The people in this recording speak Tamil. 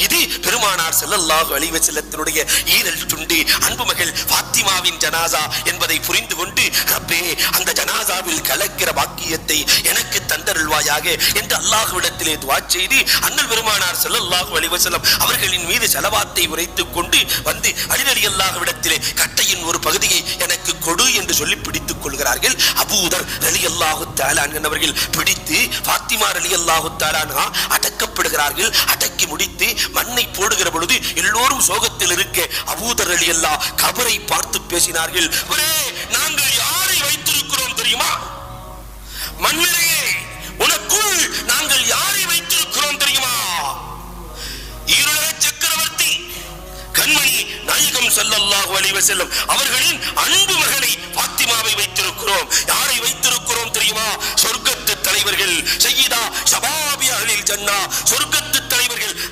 இது பெருமானார் ஸல்லல்லாஹு அலைஹி வஸல்லத்தினுடைய ஈரல் துண்டு அன்பு மகள் ஃபாத்திமாவின் ஜனாசா என்பதை புரிந்து கொண்டு ரப்பே அந்த ஜனாசாவில் கலக்கிற பாக்கியத்தை எனக்கு தந்தருள்வாயாக என்று அல்லாஹ்விடத்திலே துஆ செய்து அண்ணல் பெருமானார் ஸல்லல்லாஹு அலைஹி வஸல்லம் அவர்களின் மீது ஸலவாத்தை உரைத்துக் கொண்டு வந்து அலி ரலியல்லாஹுவிடத்திலே கட்டையின் ஒரு பகுதியை எனக்கு கொடு என்று சொல்லி பிடித்துக் கொள்கிறார்கள். அபூதர் ரலியல்லாஹு தஆலா அன்ஹு பிடித்து ஃபாத்திமா ரலியல்லாஹு தஆலா அடக்கப்படுகிறார்கள். அடக்கி முடித்து மண்ணை போடுகிற பொழுது எல்லோரும் சோகத்தில் இருக்க அபூதர் ரலியல்லாஹு கபரை பார்த்து பேசினார்கள். நாங்கள் யாரை வைத்திருக்கிறோம் தெரியுமா? மண்ணிலேயே உனக்குள் நாங்கள் யாரை வைத்திருக்கிறோம் தெரியுமா? ஈருலக சக்கரவர்த்தி கண்மணி நாயகம் ஸல்லல்லாஹு அலைஹி வஸல்லம் அவர்களின் அன்பு மகனை ஃபாத்திமாவை வைத்திருக்கிறோம். யாரை வைத்திருக்கிறோம் தெரியுமா? சொர்க்கத்து தலைவர்கள் சய்யிதா ஷபாபி அஹ்லில் ஜன்னா, சொர்க்கத்து தலைவர்கள்